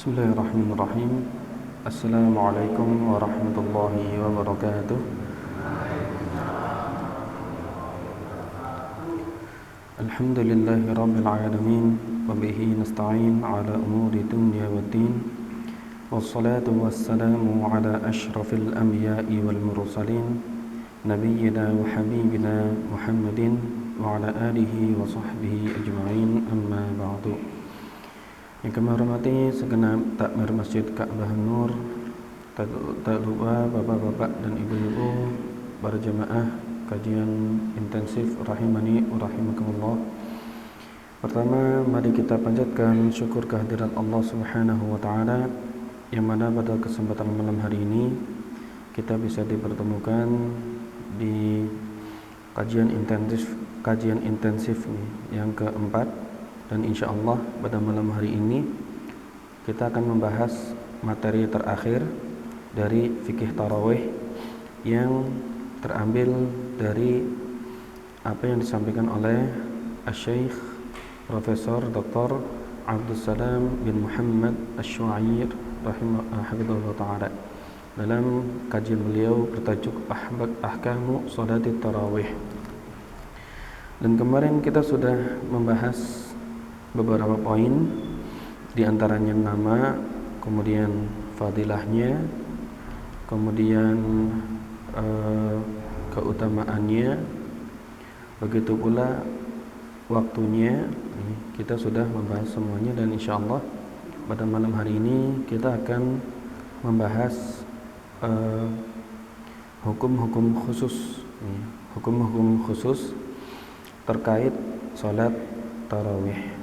Bismillahirrahmanirrahim. Assalamualaikum warahmatullahi wabarakatuh. Alhamdulillahi rabbil alamin, wa bihi nasta'in ala umuri dunya waddin. Wassalatu wassalamu ala ashrafil anbiya'i wal mursalin, nabiyyina wa habibina Muhammadin wa ala alihi wa sahbihi ajma'in, amma ba'du. Yang kami hormati segenap takmir Masjid Ka'bah Nur, tak lupa bapak-bapak dan ibu-ibu, para jemaah kajian intensif rahimani wa rahimakumullah. Pertama, mari kita panjatkan syukur kehadirat Allah Subhanahu wa taala yang mana pada kesempatan malam hari ini kita bisa dipertemukan di kajian intensif yang keempat. Dan insya Allah pada malam hari ini kita akan membahas materi terakhir dari fikih tarawih yang terambil dari apa yang disampaikan oleh Asy-Syaikh Profesor Dr. Abdus Salam bin Muhammad Asy-Syu'air rahimahullah ta'ala dalam kajian beliau bertajuk Ahkamu Shalatit Tarawih. Dan kemarin kita sudah membahas beberapa poin, diantaranya nama, kemudian fadilahnya, kemudian keutamaannya, begitu pula waktunya. Kita sudah membahas semuanya dan insyaallah pada malam hari ini kita akan membahas hukum-hukum khusus terkait salat tarawih.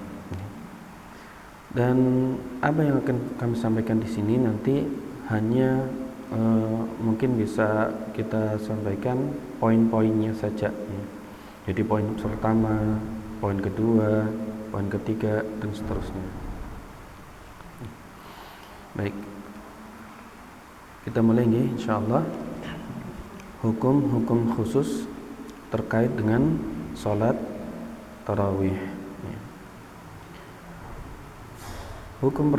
Dan apa yang akan kami sampaikan di sini nanti hanya mungkin bisa kita sampaikan poin-poinnya saja ya. Jadi poin pertama, poin kedua, poin ketiga dan seterusnya. Baik. Kita mulai ya insyaallah. Hukum-hukum khusus terkait dengan salat tarawih. Hukum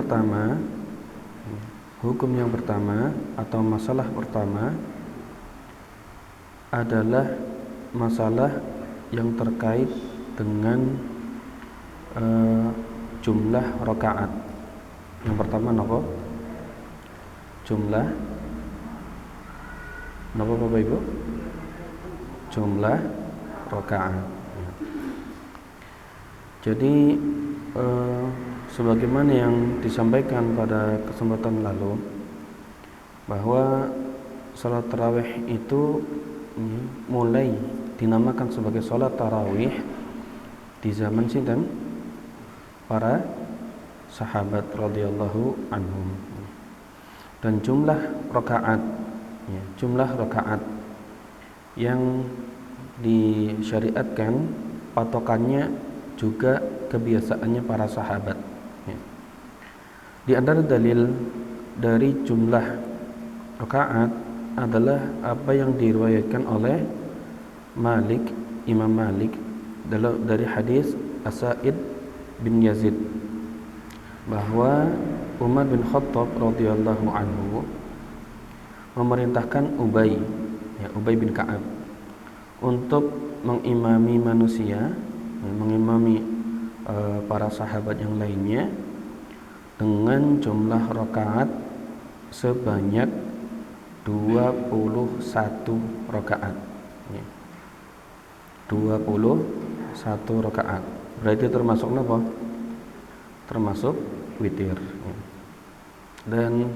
yang pertama atau masalah pertama adalah masalah yang terkait dengan jumlah rakaat. Yang pertama apa? Jumlah napa Bapak Ibu? Jumlah rakaat. Jadi sebagaimana yang disampaikan pada kesempatan lalu bahwa salat tarawih itu mulai dinamakan sebagai salat tarawih di zaman sinten? Para sahabat radhiyallahu anhum. Dan jumlah rakaat yang disyariatkan patokannya juga kebiasaannya para sahabat. Di antara dalil dari jumlah rakaat adalah apa yang diriwayatkan oleh Imam Malik dari hadis As-Sa'id bin Yazid bahwa Umar bin Khattab radhiyallahu anhu memerintahkan Ubay bin Ka'ab untuk mengimami manusia, mengimami para sahabat yang lainnya dengan jumlah rakaat sebanyak 21 rakaat. 21 rakaat. Berarti termasuk apa? Termasuk witir. Dan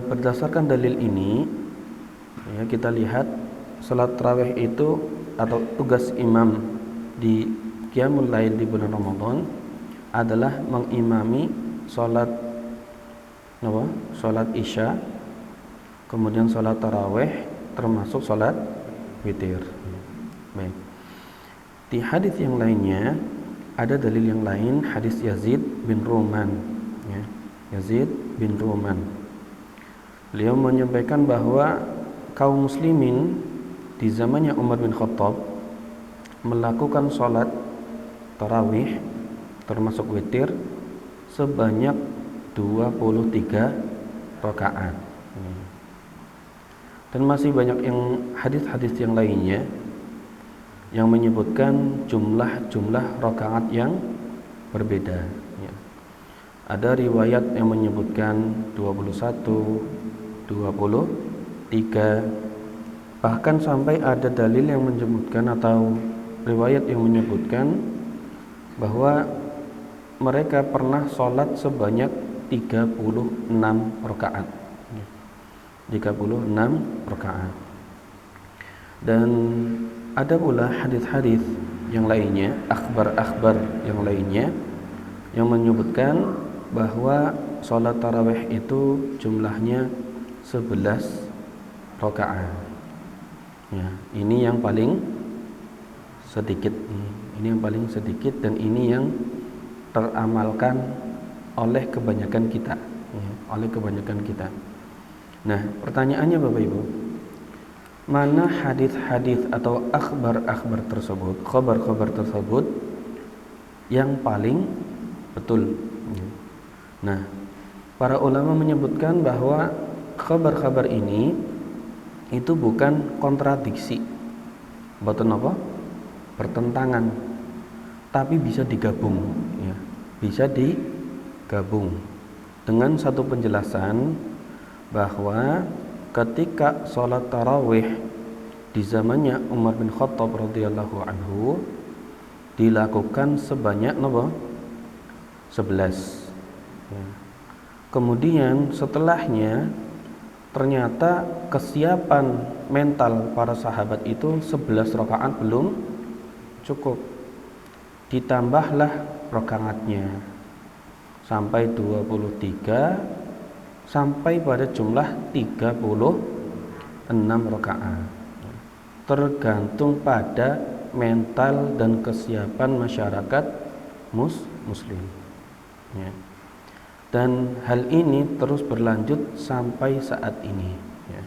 berdasarkan dalil ini ya, kita lihat salat tarawih itu atau tugas imam di Qiyamul Lail di bulan Ramadan adalah mengimami salat Isya, kemudian salat tarawih termasuk salat witir. Baik. Di hadis yang lainnya ada dalil yang lain, hadis Yazid bin Ruman ya. Yazid bin Ruman. Beliau menyampaikan bahwa kaum muslimin di zamannya Umar bin Khattab melakukan salat tarawih termasuk witir sebanyak 23 rakaat. Dan masih banyak yang hadis-hadis yang lainnya yang menyebutkan jumlah rakaat yang berbeda. Ada riwayat yang menyebutkan 21, 23, bahkan sampai ada dalil yang menyebutkan atau riwayat yang menyebutkan bahwa mereka pernah sholat sebanyak 36 rakaat. 36 rakaat. Dan ada pula hadis-hadis yang lainnya, akhbar yang lainnya yang menyebutkan bahwa sholat tarawih itu jumlahnya 11 rakaat. Ya, ini yang paling sedikit. Ini yang paling sedikit dan ini yang teramalkan oleh kebanyakan kita. Ya, oleh kebanyakan kita. Nah, pertanyaannya Bapak Ibu, mana hadis-hadis atau akhbar tersebut, khabar-khabar tersebut yang paling betul? Nah, para ulama menyebutkan bahwa khabar-khabar ini itu bukan kontradiksi, boten apa? Pertentangan, tapi bisa digabung, ya. Bisa digabung dengan satu penjelasan bahwa ketika sholat tarawih di zamannya Umar bin Khattab radhiyallahu anhu dilakukan sebanyak 11. Ya. Kemudian setelahnya ternyata kesiapan mental para sahabat itu 11 rakaat belum cukup. Ditambahlah rakaatnya sampai 23 sampai pada jumlah 36 rakaat. Tergantung pada mental dan kesiapan masyarakat muslim. Ya. Dan hal ini terus berlanjut sampai saat ini. Ya.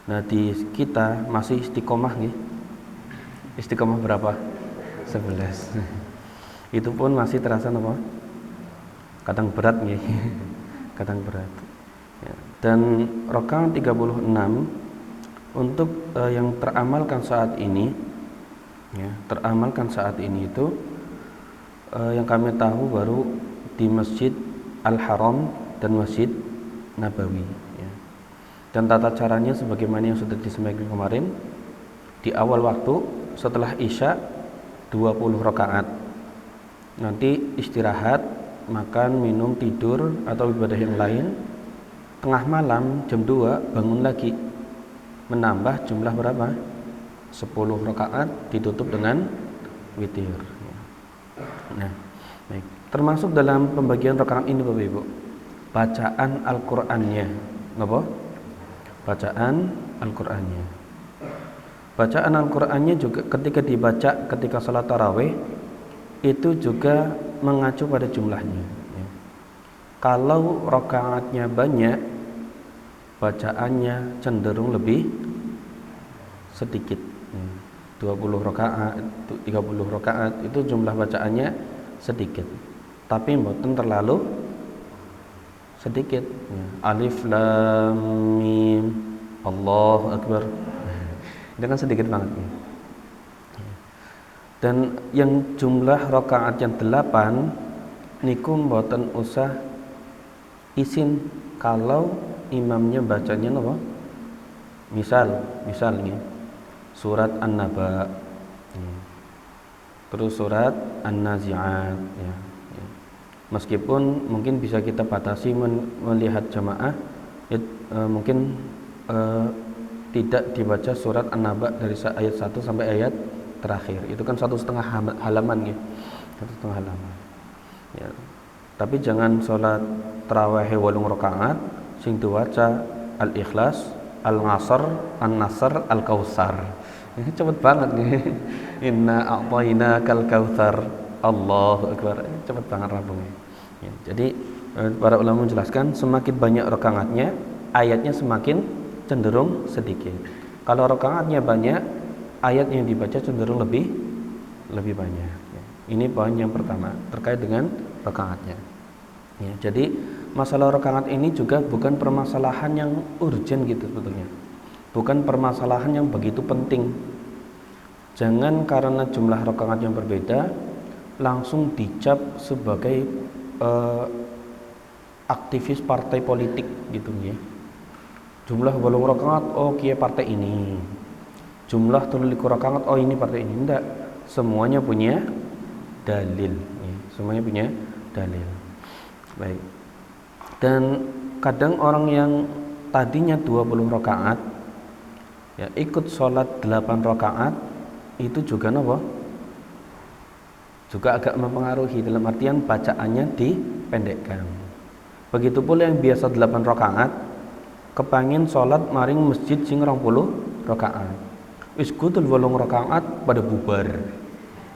Nah, di kita masih istiqomah nih. Istiqomah berapa? 11. Itu pun masih terasa apa? Kadang berat nih. Kadang berat. Ya. Dan rakaat 36 untuk yang teramalkan saat ini, ya, teramalkan saat ini itu yang kami tahu baru di Masjid Al-Haram dan Masjid Nabawi. Ya. Dan tata caranya sebagaimana yang sudah disampaikan kemarin, di awal waktu setelah Isya 20 rakaat. Nanti istirahat, makan, minum, tidur atau ibadah yang lain. Tengah malam jam 2 bangun lagi, menambah jumlah berapa? 10 rakaat ditutup dengan witir. Nah, baik. Termasuk dalam pembagian rakaat ini Bapak Ibu, bacaan Al-Qur'annya. Napa? Bacaan Al-Qur'annya. Bacaan Al-Qur'annya juga ketika dibaca ketika salat tarawih itu juga mengacu pada jumlahnya. Ya. Kalau rakaatnya banyak, bacaannya cenderung lebih sedikit. 20 rakaat, 30 rakaat itu jumlah bacaannya sedikit. Tapi mboten terlalu sedikit. Ya. Alif Lam Mim Allahu Akbar. Itu kan sedikit banget. Ya. Dan yang jumlah rakaat yang 8 niku mboten usah isin kalau imamnya bacanya apa? Misalnya surat An-Naba, terus surat An-Nazi'at, ya. Meskipun mungkin bisa kita batasi melihat jamaah, mungkin tidak dibaca surat An-Naba dari ayat 1 sampai ayat terakhir. Itu kan 1,5 halaman, ya. 1,5 halaman. Ya. Tapi jangan sholat tarawih 8 rakaat sing diwaca Al-Ikhlas, Al-Ngasr, An-Nasr, Al-Kautsar. Ini cepet banget nih. Inna a'tainakal kautsar. Allahu Akbar. Ini cepet banget rampungnya. Ya, jadi para ulama menjelaskan semakin banyak rakaatnya, ayatnya semakin cenderung sedikit. Kalau rakaatnya banyak, ayat yang dibaca cenderung lebih banyak. Ya. Ini poin yang pertama terkait dengan rakaatnya. Ya, jadi masalah rakaat ini juga bukan permasalahan yang urgent gitu sebetulnya. Bukan permasalahan yang begitu penting. Jangan karena jumlah rakaat yang berbeda langsung dicap sebagai aktivis partai politik gitu ya. Jumlah 8 rakaat oh kiai partai ini. Jumlah 13 rakaat oh ini partai ini. Enggak. Semuanya punya dalil ya. Semuanya punya dalil. Baik. Dan kadang orang yang tadinya 20 rakaat ya ikut sholat 8 rakaat itu juga apa? Juga agak mempengaruhi dalam artian bacaannya dipendekkan. Begitu pula yang biasa 8 rakaat kepangin sholat maring masjid sing 20 rakaat. Wis kutul 8 rakaat pada bubar.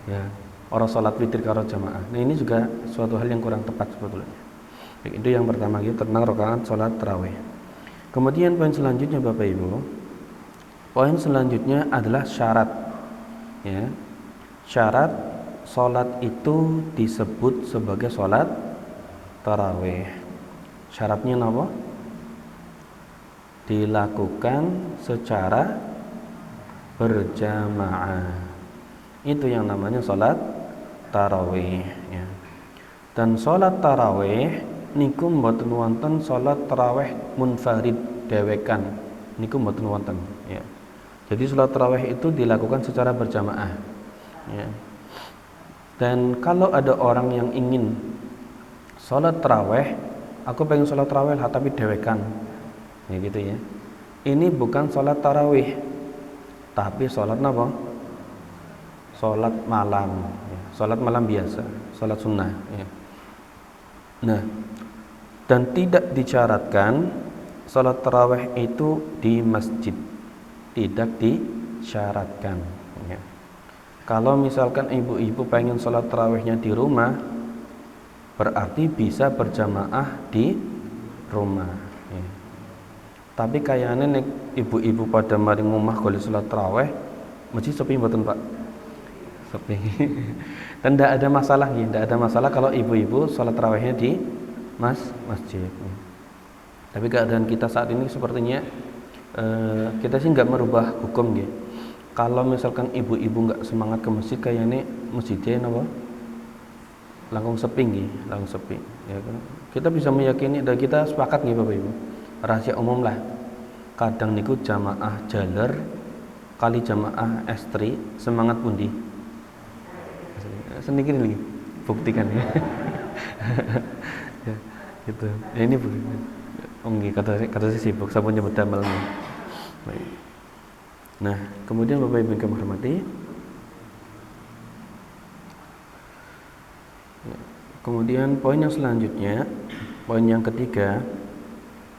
Ya, orang sholat witir karo jamaah. Nah, ini juga suatu hal yang kurang tepat sebetulnya. Baik, itu yang pertama gitu tentang rakaat sholat tarawih. Kemudian poin selanjutnya Bapak Ibu. Poin selanjutnya adalah syarat. Ya. Syarat sholat itu disebut sebagai sholat tarawih. Syaratnya apa? Dilakukan secara berjamaah. Itu yang namanya sholat tarawih ya. Dan sholat tarawih niku mboten wonten sholat tarawih munfarid dewekan. Niku mboten wonten ya. Jadi sholat tarawih itu dilakukan secara berjamaah ya. Dan kalau ada orang yang ingin sholat tarawih, aku pengen sholat tarawih lah tapi dewekan ya gitu ya. Ini bukan sholat tarawih tapi sholat apa? Sholat malam ya. Sholat malam biasa, sholat sunnah ya. Nah, dan tidak disyaratkan sholat tarawih itu di masjid, tidak disyaratkan ya. Kalau misalkan ibu-ibu pengen sholat tarawihnya di rumah, berarti bisa berjamaah di rumah ya. Tapi kayaknya nek ibu-ibu pada mari ngomah golek sholat tarawih masjid sepi mboten Pak? Sepi. Dan tidak ada masalah ya, tidak ada masalah kalau ibu-ibu sholat tarawihnya di masjid ya. Tapi keadaan kita saat ini sepertinya kita sih nggak merubah hukum ya. Kalau misalkan ibu-ibu nggak semangat ke masjid kayaknya masjidnya apa? Langsung sepi nggih, langsung sepi ya kan. Kita bisa meyakini dan kita sepakat nggih Bapak Ibu. Rahasia umum lah. Kadang niku jamaah jaler kali jamaah estri semangat pundi. Sedikit lagi buktikan ya. Ya gitu. Ya ini nggih kata saya sibuk sampun nyebut damel. Baik. Nah, kemudian Bapak Ibu yang kami hormati, kemudian poin yang selanjutnya, poin yang ketiga,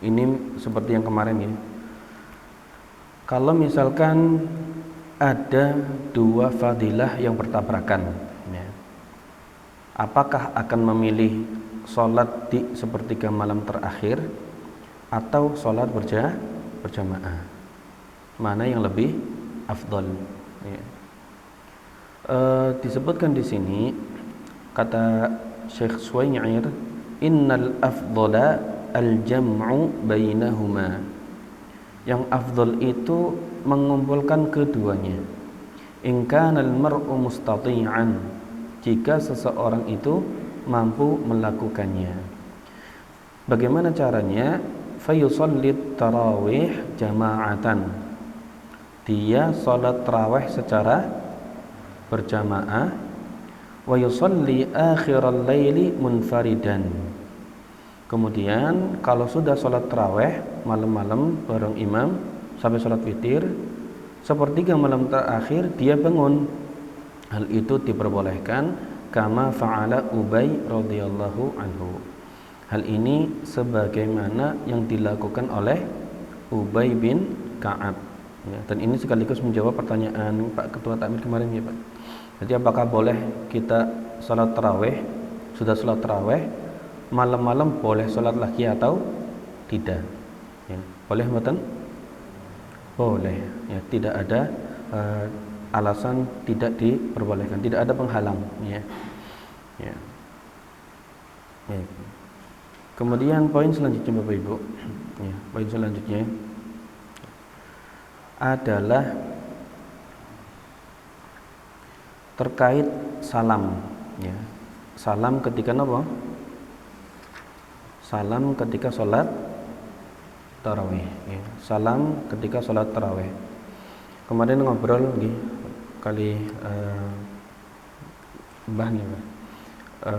ini seperti yang kemarin ya. Kalau misalkan ada dua fadilah yang bertabrakan, ya, apakah akan memilih sholat di sepertiga malam terakhir atau sholat berjamaah? Mana yang lebih afdal? Ya. Disebutkan di sini kata Syekh Suwain'ir, innal afdala al-jam'u bainahuma. Yang afdal itu mengumpulkan keduanya. In kana al-mar'u mustati'an, jika seseorang itu mampu melakukannya. Bagaimana caranya? Fayusallit tarawih jama'atan. Dia salat tarawih secara berjamaah. Wa yusalli akhiral laili munfaridan. Kemudian kalau sudah sholat tarawih malam-malam bareng imam sampai sholat witir, sepertiga malam terakhir dia bangun. Hal itu diperbolehkan kama fa'ala Ubay radhiyallahu anhu. Hal ini sebagaimana yang dilakukan oleh Ubay bin Ka'ab ya, dan ini sekaligus menjawab pertanyaan Pak Ketua Takmir kemarin ya Pak. Jadi apakah boleh kita sholat tarawih, sudah sholat tarawih malam-malam boleh sholat lagi atau tidak ya, boleh mboten? Boleh ya, tidak ada alasan tidak diperbolehkan, tidak ada penghalang ya. Ya. Ya. Kemudian poin selanjutnya Bapak Ibu, ya, poin selanjutnya adalah terkait salam, ya. Salam ketika apa? Salam ketika sholat tarawih, ya. Salam ketika sholat tarawih. Kemarin ngobrol lagi kali Mbah nih,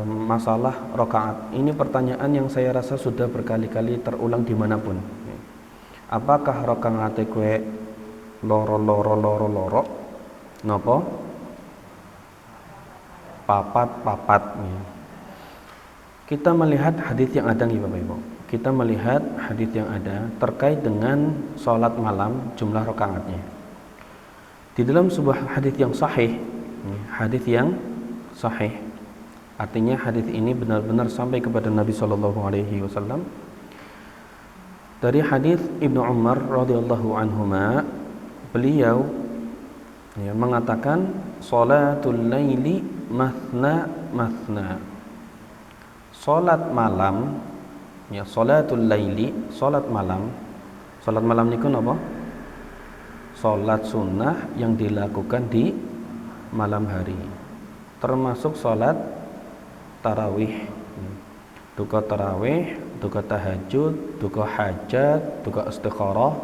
masalah rakaat. Ini pertanyaan yang saya rasa sudah berkali-kali terulang dimanapun. Apakah rakaat kue loro nopo papat? Ya. Kita melihat hadis yang ada nih Bapak Ibu. Kita melihat hadis yang ada terkait dengan sholat malam jumlah rakaatnya. Di dalam sebuah hadis yang sahih, artinya hadis ini benar-benar sampai kepada Nabi Shallallahu Alaihi Wasallam. Dari hadis Ibnu Umar radhiyallahu anhuma, beliau mengatakan sholatul laili mathna. Salat malam, ya, salatul laili, salat malam. Salat malam niku napa? Salat sunnah yang dilakukan di malam hari. Termasuk salat tarawih. Duka tarawih, duka tahajud, duka hajat, duka istikharah.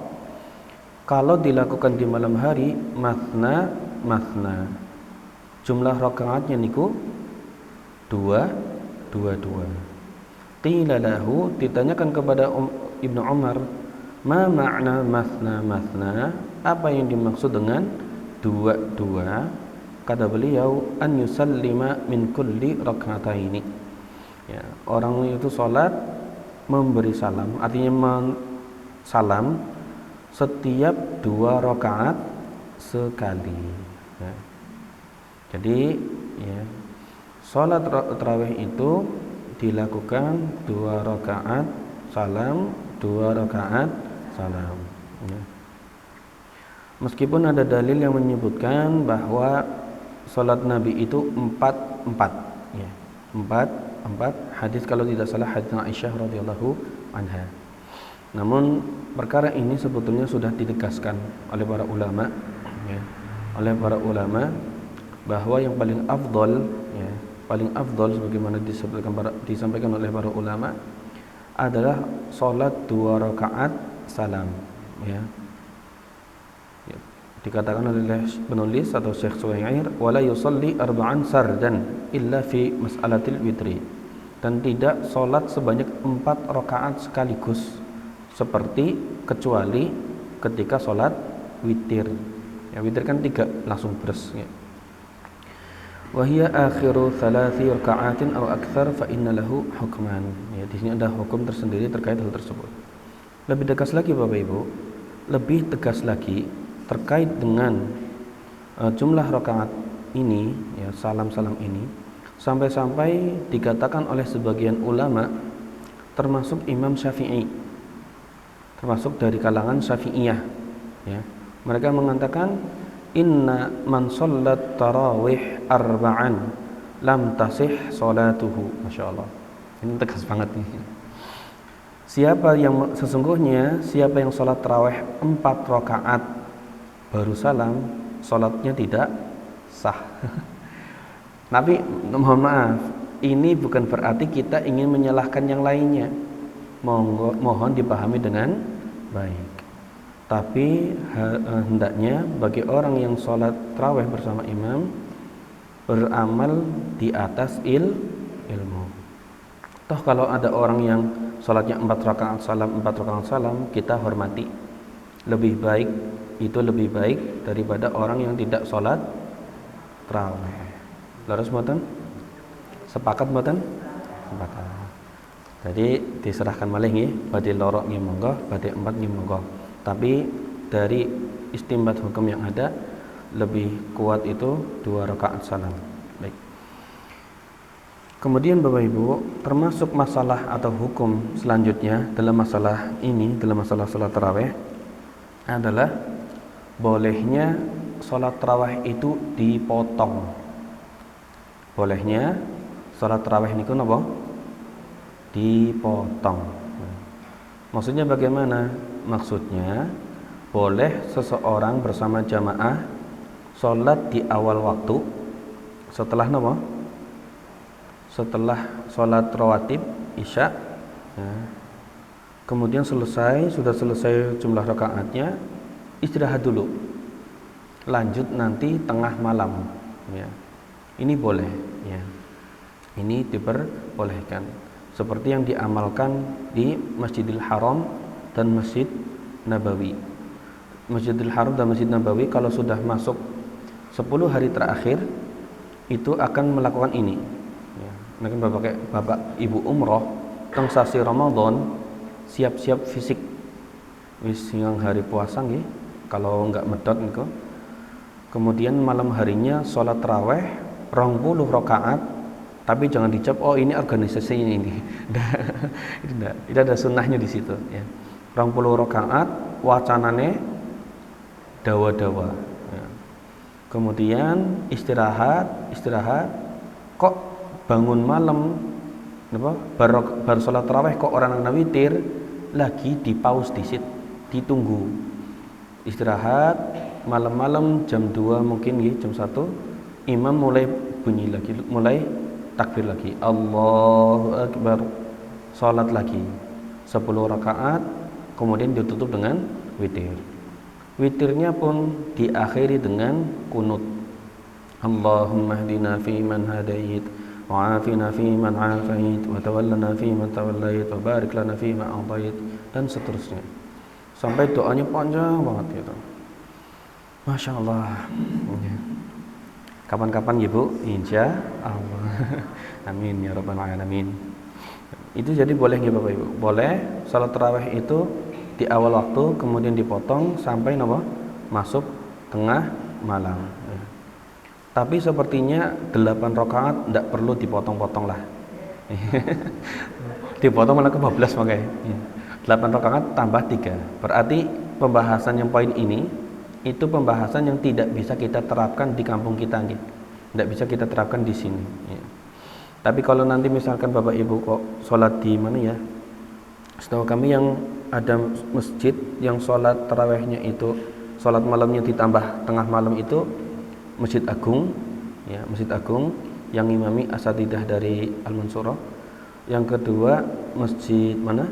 Kalau dilakukan di malam hari, mathna. Jumlah rakaatnya niku dua. Qila lahu, ditanyakan kepada Ibnu Umar, ma makna mathna? Apa yang dimaksud dengan dua? Kata beliau, an yusallima min kulli rak'ataini. Ya, orang itu salat memberi salam, artinya salam setiap 2 rakaat sekali. Ya. Jadi, ya, salat tarawih itu dilakukan 2 rakaat salam, 2 rakaat salam. Ya. Meskipun ada dalil yang menyebutkan bahwa salat Nabi itu 4, ya. 4 hadis, kalau tidak salah hadis Aisyah radhiyallahu anha. Namun perkara ini sebetulnya sudah ditegaskan oleh para ulama, ya, bahwa yang paling afdol, ya, sebagaimana disampaikan oleh para ulama adalah salat 2 rakaat salam, ya. Dikatakan oleh penulis atau Syekh Suhair, wala yusalli arba'an sardan illa fi mas'alatil witri, dan tidak salat sebanyak 4 rakaat sekaligus kecuali ketika salat witir. Ya, witir kan 3 langsung beres, ya. Wahia akhiru 3 raka'atin aw akthar fa inna lahu hukman. Ya, di sini ada hukum tersendiri terkait hal tersebut. Lebih tegas lagi Bapak Ibu, terkait dengan jumlah rakaat ini, ya, salam-salam ini, sampai-sampai dikatakan oleh sebagian ulama, termasuk Imam Syafi'i, termasuk dari kalangan Syafi'iyah, ya. Mereka mengatakan inna man shallat tarawih arba'an lam tasih salatuhu. Masya Allah, ini tegas banget nih. Siapa yang salat tarawih 4 rakaat baru salam, salatnya tidak sah. Tapi mohon maaf, ini bukan berarti kita ingin menyalahkan yang lainnya. Mohon dipahami dengan baik. Tapi hendaknya bagi orang yang sholat tarawih bersama imam beramal di atas ilmu. Toh kalau ada orang yang sholatnya 4 rakaat salam, kita hormati. Lebih baik daripada orang yang tidak sholat tarawih. Laras mboten? Sepakat mboten? Sepakat. Jadi diserahkan malih nggih, badhe loro nggih monggo, badhe 4 nggih monggo. Tapi dari istimbat hukum yang ada, lebih kuat itu 2 rakaat salam. Baik. Kemudian Bapak Ibu, termasuk masalah atau hukum selanjutnya dalam masalah ini, dalam masalah salat tarawih, adalah bolehnya salat tarawih itu dipotong. Bolehnya salat tarawih niku napa? dipotong. Maksudnya bagaimana? Maksudnya boleh seseorang bersama jamaah sholat di awal waktu setelah apa? Setelah sholat rawatib isya, ya. Kemudian sudah selesai jumlah rakaatnya, istirahat dulu, lanjut nanti tengah malam, ya. Ini boleh, ya. Ini diperbolehkan, seperti yang diamalkan di Masjidil Haram dan Masjid Nabawi. Masjidil Haram dan Masjid Nabawi kalau sudah masuk 10 hari terakhir itu akan melakukan ini, ya. Mungkin bapak ibu umroh teng sasi Ramadan siap-siap fisik wis yang hari puasa nggih, kalau enggak medot niku. Kemudian malam harinya sholat tarawih 20 rakaat, tapi jangan dicap oh ini organisasinya ini. Itu ada sunnahnya di situ, ya. 20 rakaat wacanane dawa-dawa, ya. Kemudian istirahat kok bangun malam apa bar sholat tarawih kok orang witir lagi, di pause disit, ditunggu istirahat malam-malam jam 2 mungkin jam 1 imam mulai bunyi lagi, mulai takbir lagi, Allahu Akbar, sholat lagi 10 rakaat, kemudian ditutup dengan witir. Witirnya pun diakhiri dengan kunut, Allahumma hdina fi man hadait wa'afina fi man afait wa tawallana fi man tawallait wa barik lana fi ma a'tait, dan seterusnya sampai doanya panjang banget gitu. Masya Allah. Kapan-kapan ya Bu, insya Allah. Amin ya rabbal alamin. Itu jadi boleh nggih Bapak Ibu? Boleh salat tarawih itu di awal waktu, kemudian dipotong sampai masuk tengah malam. Tapi sepertinya 8 rakaat tidak perlu dipotong-potong lah. Dipotong malah kebablas makanya. 8 rakaat tambah 3. Berarti pembahasan yang poin ini itu pembahasan yang tidak bisa kita terapkan di kampung kita nih. Tidak bisa kita terapkan di sini, ya. Tapi kalau nanti misalkan Bapak Ibu kok sholat di mana ya? Setahu kami yang ada masjid yang sholat tarawihnya itu sholat malamnya ditambah tengah malam itu Masjid Agung, ya, Masjid Agung yang imami asatidah dari Al-Mansurah. Yang kedua masjid mana?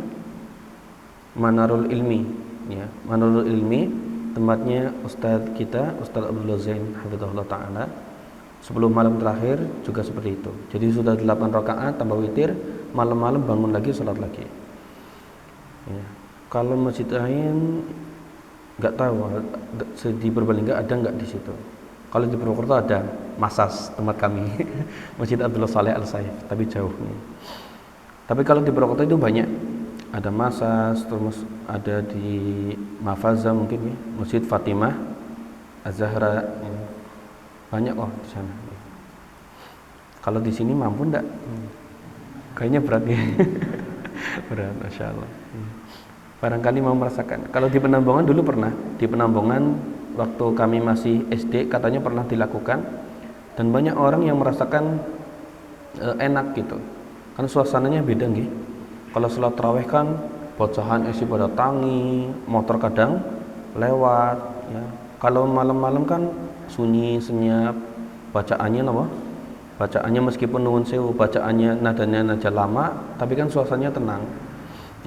Manarul Ilmi, ya. Manarul Ilmi tempatnya Ustadz kita, Ustadz Abdullah Zain hafizahullah taala. 10 malam terakhir juga seperti itu. Jadi sudah 8 rakaat tambah witir, malam-malam bangun lagi sholat lagi. Ya. Kalau masjid lain nggak tahu di Purbalingga ada nggak di situ. Kalau di Purwokerto ada Masas tempat kami, Masjid Abdullah Saleh Al Saif, tapi jauh. Tapi kalau di Purwokerto itu banyak, ada Masas, terus ada di Mafaza mungkin ya, Masjid Fatimah Az-Zahra, ya. Banyak di sana. Kalau di sini mampu enggak? Kayaknya berat ya. Berat, Masya Allah. Barangkali mau merasakan. Kalau di Penambongan dulu pernah, di Penambongan waktu kami masih SD katanya pernah dilakukan, dan banyak orang yang merasakan enak gitu. Kan suasananya beda nggih. Kalau sholat tarawih kan bocahan isi pada tangi, motor kadang lewat, ya. Kalau malam-malam kan sunyi senyap, bacaannya apa? Bacaannya meskipun nuwun sewu, bacaannya nadanya naja lama, tapi kan suasananya tenang.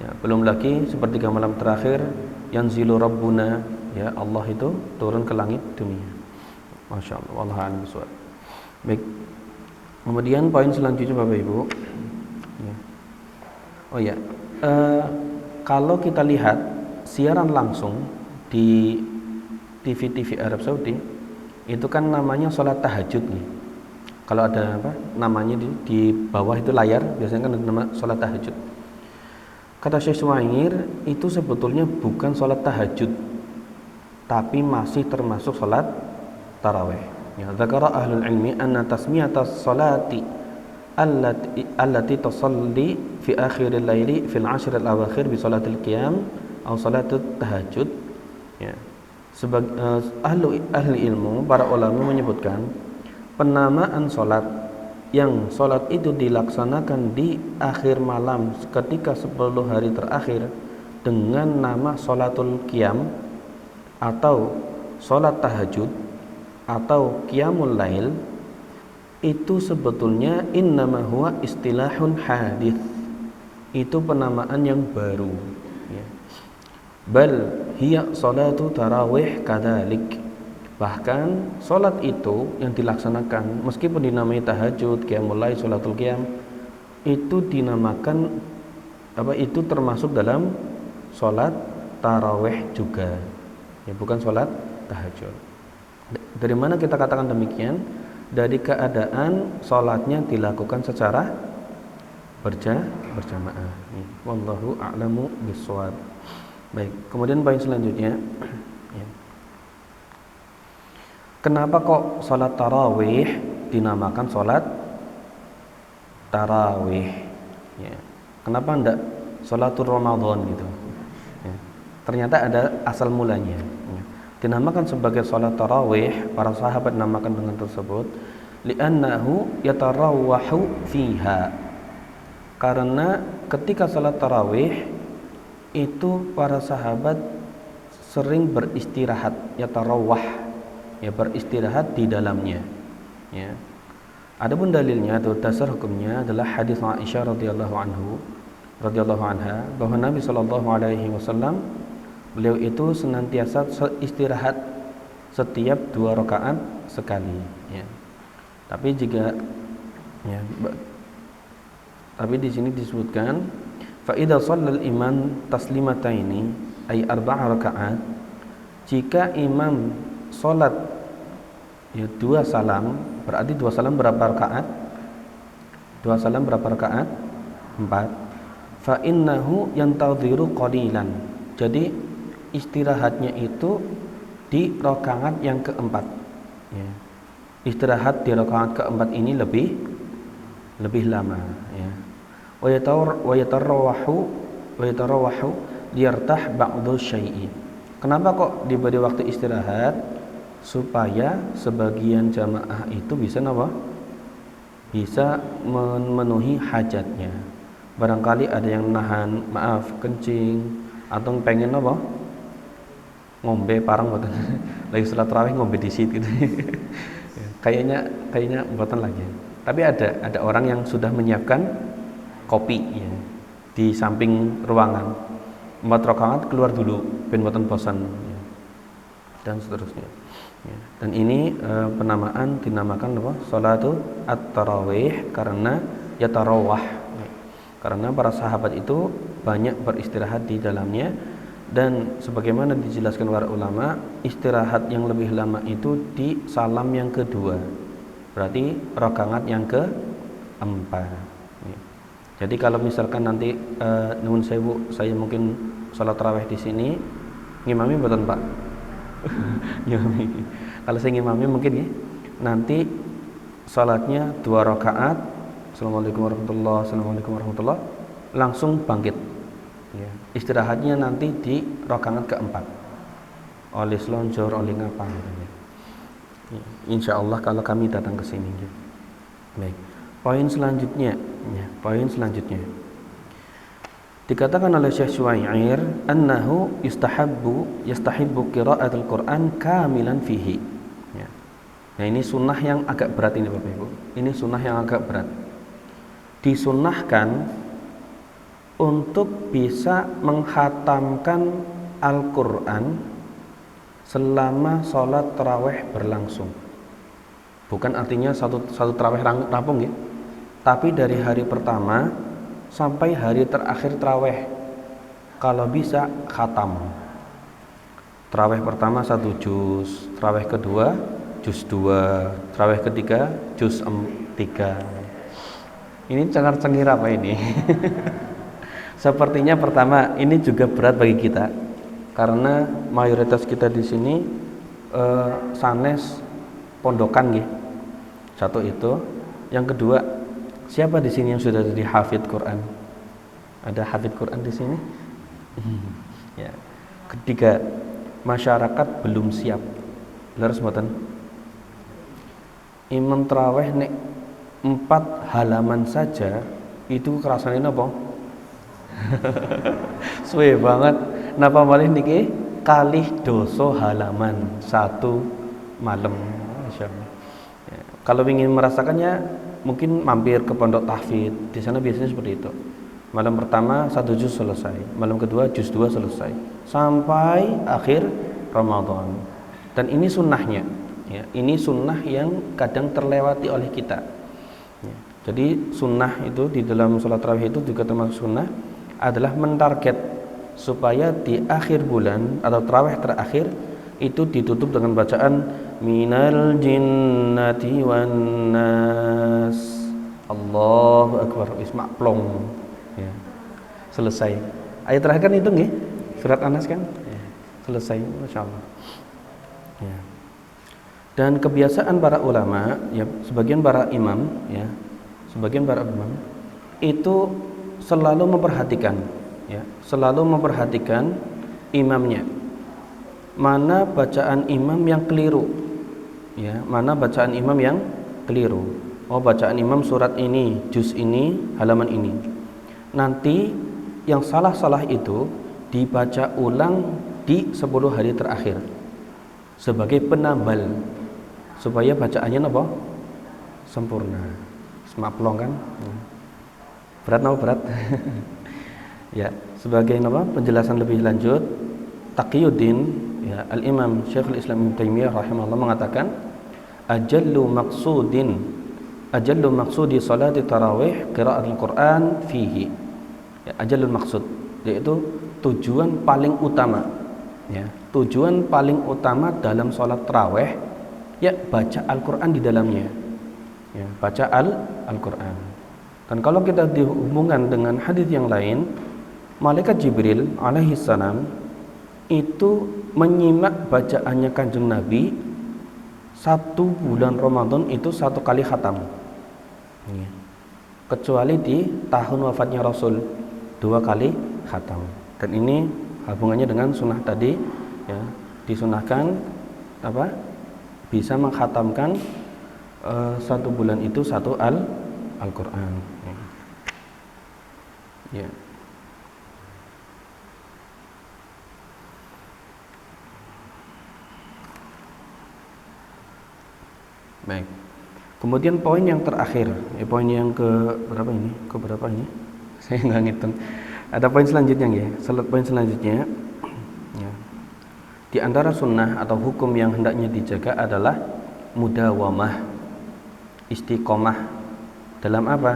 Ya, belum lagi sepertiga malam terakhir yanzilu rabbuna, ya, Allah itu turun ke langit dunia. Masya Allah, wallahu a'lam bishawab. Baik. Kemudian poin selanjutnya Bapak Ibu. Ya. Oh ya, kalau kita lihat siaran langsung di TV-TV Arab Saudi, itu kan namanya sholat tahajud nih. Kalau ada namanya di bawah itu layar, biasanya kan ada nama sholat tahajud. Kata Syekh Suwaingir, itu sebetulnya bukan sholat tahajud, tapi masih termasuk sholat tarawih. Ya, dzakara ahlul ilmi anna tasmiyatas sholati allati tusalli fi akhiril laili fil ashr al awakhir bi sholatil qiyam atau sholatut tahajud. Ya. Sebagai ahli ilmu, para ulama menyebutkan penamaan sholat yang sholat itu dilaksanakan di akhir malam ketika 10 hari terakhir dengan nama sholatul qiyam atau sholat tahajud atau qiyamul lail, itu sebetulnya innama huwa istilahun hadits, itu penamaan yang baru ya. Bal hiya salatu tarawih kadzalik, bahkan salat itu yang dilaksanakan meskipun dinamai tahajud, qiyamul lail, salatul qiyam, itu dinamakan itu termasuk dalam salat tarawih juga ya, bukan salat tahajud. Dari mana kita katakan demikian? Dari keadaan salatnya dilakukan secara berjamaah. Wallahu a'lamu bishawab. Baik, kemudian poin selanjutnya ya. Kenapa kok salat tarawih dinamakan salat tarawih ya? Kenapa enggak salatul Ramadan gitu ya? Ternyata ada asal mulanya ya. Dinamakan sebagai salat tarawih, para sahabat namakan dengan tersebut li'annahu yatarawwahu fiha, karena ketika salat tarawih itu para sahabat sering beristirahat, yatarawwah ya, beristirahat di dalamnya ya. Adapun dalilnya atau dasar hukumnya adalah hadis Aisyah radhiyallahu anha bahwa Nabi sallallahu alaihi wasallam beliau itu senantiasa istirahat setiap 2 rakaat sekali ya. Tapi jika ya, tapi di sini disebutkan fa idza shallal imam taslimataini ay 4 rakaat, jika imam salat ya 2 salam, berarti 2 salam berapa rakaat? 2 salam berapa rakaat? 4. Fa innahu yantadhiru qalilan, jadi istirahatnya itu di rakaat yang keempat ya. Istirahat di rakaat keempat ini lebih lama ya. Wa yatarawwahu liyartah ba'dhu syai'i. Kenapa kok diberi waktu istirahat? Supaya sebagian jamaah itu bisa apa? Bisa memenuhi hajatnya. Barangkali ada yang nahan kencing atau pengen apa? Ngombe parang mboten. Lagi salat tarawih ngombe disit gitu. Kayaknya mboten lagi. Tapi ada orang yang sudah menyiapkan kopi ya, di samping ruangan. 4 rakaat keluar dulu ben mboten bosan ya. Dan seterusnya. Ya. Dan ini penamaan dinamakan apa? Salatu at-tarawih karena yatarawah. Ya. Karena para sahabat itu banyak beristirahat di dalamnya, dan sebagaimana dijelaskan para ulama, istirahat yang lebih lama itu di salam yang kedua. Berarti rakaat yang keempat. Ya. Jadi kalau misalkan nanti nuwun sewu, saya mungkin salat tarawih di sini ngimami mboten Pak? Ngimami. Kalau saya ngimami mungkin ya, nanti salatnya 2 rakaat, Assalamualaikum warahmatullahi, langsung bangkit ya. Istirahatnya nanti di rakaat keempat, oleh selonjor, oleh ngapa gitu ya. Insya Allah kalau kami datang ke sini ya. Baik, poin selanjutnya ya, dikatakan oleh Syekh Syuair annahu yastahibbu qira'atul Quran kamilan fihi ya. Nah ini sunnah yang agak berat ini Bapak Ibu. Ini sunnah yang agak berat. Disunnahkan untuk bisa menghatamkan Al-Quran selama sholat tarawih berlangsung. Bukan artinya satu tarawih rampung ya, tapi dari hari pertama sampai hari terakhir tarawih, kalau bisa khatam. Tarawih pertama 1 juz, tarawih kedua juz 2, tarawih ketiga juz 3. Ini cengar-cengir apa ini? Sepertinya pertama ini juga berat bagi kita karena mayoritas kita di sini sanes pondokan nggih. Satu itu, yang kedua, siapa di sini yang sudah jadi hafid Quran? Ada hafid Quran di sini? Ya. Ketiga, masyarakat belum siap. Leres mboten? Imam tarawih nek 4 halaman saja itu kerasane napa? Suwe banget. Napa malih niki kalih doso halaman 1 malam. Masyaallah. Ya, kalau ingin merasakannya mungkin mampir ke pondok tahfidz. Di sana biasanya seperti itu. Malam pertama 1 juz selesai, malam kedua juz 2 selesai sampai akhir Ramadan. Dan ini sunnahnya, ya. Ini sunnah yang kadang terlewati oleh kita. Ya. Jadi sunnah itu di dalam sholat tarawih itu juga termasuk sunnah adalah mentarget supaya di akhir bulan atau tarawih terakhir itu ditutup dengan bacaan minal jinnati wan nas Allahu akbar isma plong, ya. Selesai. Ayat terakhir kan itu nggih, surat An-Nas kan, ya. Selesai, masyaallah, ya. Dan kebiasaan para ulama, ya, sebagian para imam itu selalu memperhatikan, ya, selalu memperhatikan imamnya. Mana bacaan imam yang keliru, ya, mana bacaan imam yang keliru. Oh, bacaan imam surat ini, juz ini, halaman ini. Nanti yang salah-salah itu dibaca ulang di 10 hari terakhir sebagai penambal supaya bacaannya apa? Sempurna. Semaplong kan? Berat apa berat? Ya, sebagai apa? Penjelasan lebih lanjut, Taqiyuddin, ya, Al-Imam Syekhul Islam Ibnu Taimiyah rahimahullah mengatakan ajallu maqsudi salati tarawih qiraatul Quran fihi. Ya, ajallul maksud yaitu tujuan paling utama, ya, tujuan paling utama dalam salat tarawih, ya, baca Al-Quran di dalamnya, ya, baca Al-Quran. Dan kalau kita dihubungkan dengan hadis yang lain, malaikat Jibril alaihissalam itu menyimak bacaannya Kanjeng Nabi 1 bulan Ramadan itu 1 kali khatam, ya. Kecuali di tahun wafatnya Rasul 2 kali khatam. Dan ini hubungannya dengan sunnah tadi, ya, disunahkan apa? Bisa mengkhatamkan 1 bulan itu 1 Al-Quran, ya. Baik. Kemudian poin yang terakhir, ya, poin yang ke berapa ini? Ke berapa ini? Saya nggak ngitung. Ada poin selanjutnya, ya. Poin selanjutnya, ya. Di antara sunnah atau hukum yang hendaknya dijaga adalah mudawamah, istiqomah. Dalam apa?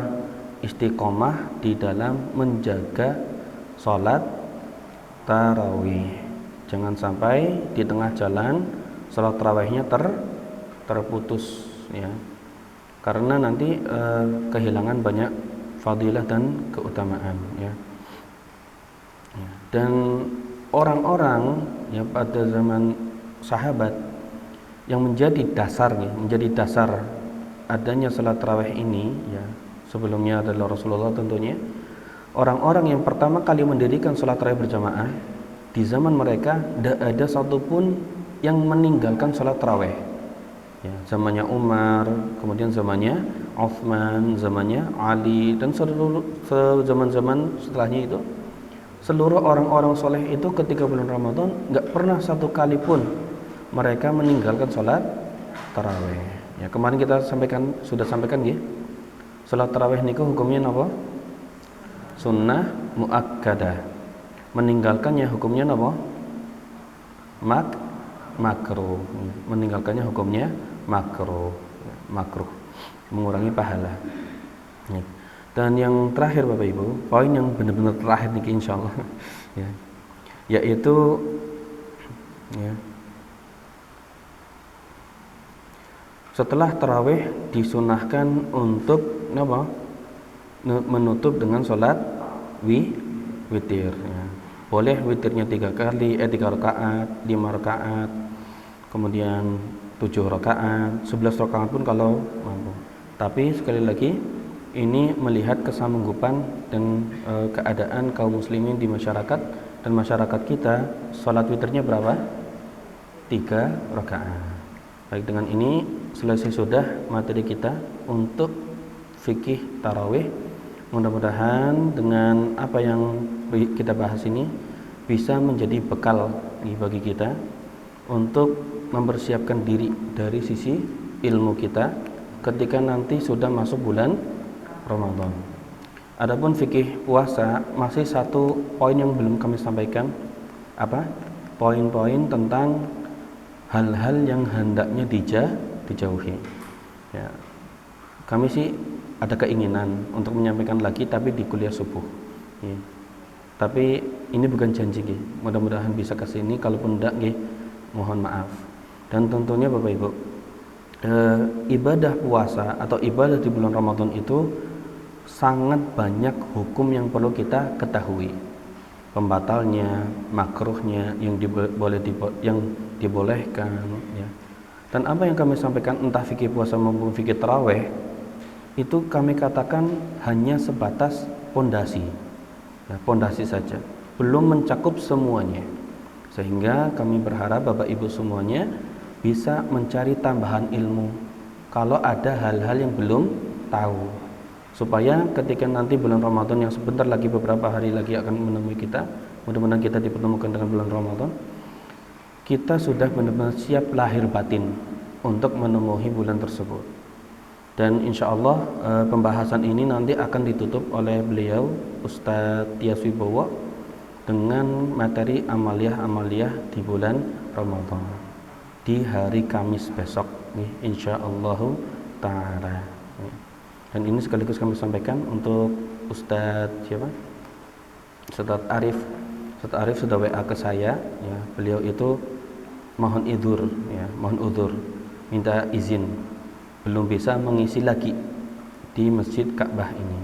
Istiqomah di dalam menjaga sholat tarawih. Jangan sampai di tengah jalan sholat tarawihnya terputus, ya. Karena nanti kehilangan banyak fadilah dan keutamaan, ya. Ya. Dan orang-orang, ya, pada zaman sahabat yang menjadi dasar adanya salat tarawih ini, ya, sebelumnya adalah Rasulullah tentunya. Orang-orang yang pertama kali mendirikan salat tarawih berjamaah di zaman mereka tidak ada satupun yang meninggalkan salat tarawih. Ya, zamannya Umar, kemudian zamannya Utsman, zamannya Ali, dan seluruh zaman-zaman setelahnya itu, seluruh orang-orang soleh itu ketika bulan Ramadan nggak pernah satu kali pun mereka meninggalkan sholat tarawih. Ya, kemarin kita sudah sampaikan, ya, sholat tarawih niku hukumnya apa? Sunnah muakkadah. Meninggalkannya hukumnya apa? Makruh. Meninggalkannya hukumnya makruh, mengurangi pahala. Ya. Dan yang terakhir Bapak Ibu, poin yang benar-benar terakhir nih insyaallah, ya, yaitu, ya, setelah tarawih disunahkan untuk apa? Menutup dengan sholat witir, ya. Boleh witirnya 3 rakaat, 5 rakaat, kemudian 7 rakaat, 11 rakaat pun kalau mampu. Tapi sekali lagi ini melihat kesamanggupan dan keadaan kaum muslimin di masyarakat, dan masyarakat kita sholat witirnya berapa? 3 rakaat. Baik, dengan ini selesai sudah materi kita untuk fikih tarawih. Mudah-mudahan dengan apa yang kita bahas ini bisa menjadi bekal bagi kita untuk mempersiapkan diri dari sisi ilmu kita ketika nanti sudah masuk bulan Ramadan. Adapun fikih puasa masih satu poin yang belum kami sampaikan, poin-poin tentang hal-hal yang hendaknya dijauhi. Ya, kami sih ada keinginan untuk menyampaikan lagi tapi di kuliah subuh. Ya. Tapi ini bukan janji, mudah-mudahan bisa ke sini. Kalaupun enggak, mohon maaf. Dan tentunya Bapak Ibu, ibadah puasa atau ibadah di bulan Ramadan itu sangat banyak hukum yang perlu kita ketahui. Pembatalnya, makruhnya, yang dibolehkan, ya. Dan apa yang kami sampaikan entah fikih puasa maupun fikih tarawih itu kami katakan hanya sebatas pondasi, ya, pondasi saja, belum mencakup semuanya. Sehingga kami berharap Bapak Ibu semuanya bisa mencari tambahan ilmu kalau ada hal-hal yang belum tahu, supaya ketika nanti bulan Ramadan yang sebentar lagi, beberapa hari lagi akan menemui kita, mudah-mudahan kita dipertemukan dengan bulan Ramadan, kita sudah benar-benar siap lahir batin untuk menemui bulan tersebut. Dan insya Allah pembahasan ini nanti akan ditutup oleh beliau Ustadz Tias Wibowo dengan materi amaliyah di bulan Ramadan di hari Kamis besok, insya Allah Ta'ala. Dan ini sekaligus kami sampaikan untuk Ustadz siapa? Ustadz Arif. Ustadz Arif sudah WA ke saya, ya. Beliau itu mohon udzur, minta izin, belum bisa mengisi lagi di Masjid Ka'bah ini.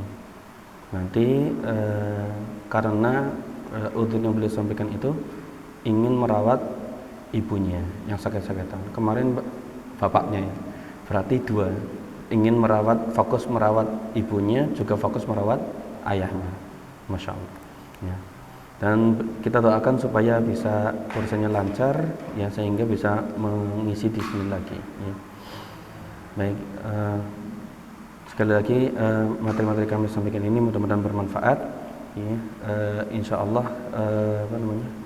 Nanti karena udzur yang beliau sampaikan itu ingin merawat ibunya yang sakit-sakitan. Kemarin bapaknya, ya. Berarti dua, ingin fokus merawat ibunya, juga fokus merawat ayahnya. Masya Allah, ya. Dan kita doakan supaya bisa urusannya lancar, ya, sehingga bisa mengisi di sini lagi, ya. Baik, sekali lagi materi-materi kami sampaikan ini mudah-mudahan bermanfaat, ya. Insya Allah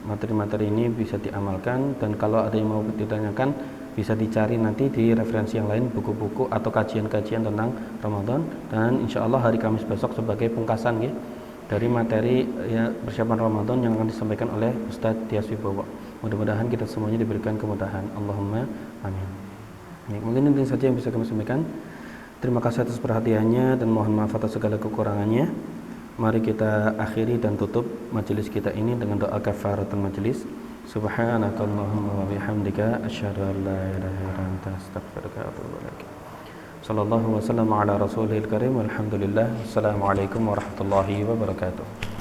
materi-materi ini bisa diamalkan, dan kalau ada yang mau ditanyakan bisa dicari nanti di referensi yang lain, buku-buku atau kajian-kajian tentang Ramadan. Dan insya Allah hari Kamis besok sebagai pungkasan, ya, dari materi, ya, persiapan Ramadan yang akan disampaikan oleh Ustadz Tias Wibowo. Mudah-mudahan kita semuanya diberikan kemudahan. Allahumma amin. Ya, mungkin ini saja yang bisa kami sampaikan. Terima kasih atas perhatiannya dan mohon maaf atas segala kekurangannya. Mari kita akhiri dan tutup majelis kita ini dengan doa kafaratul majelis. Subhanakallahumma wa bihamdika asyhadu an la ilaha illa anta astaghfiruka wa atubu ilaik. Sallallahu wasallam ala rasulil karim. Alhamdulillah. Assalamualaikum warahmatullahi wabarakatuh.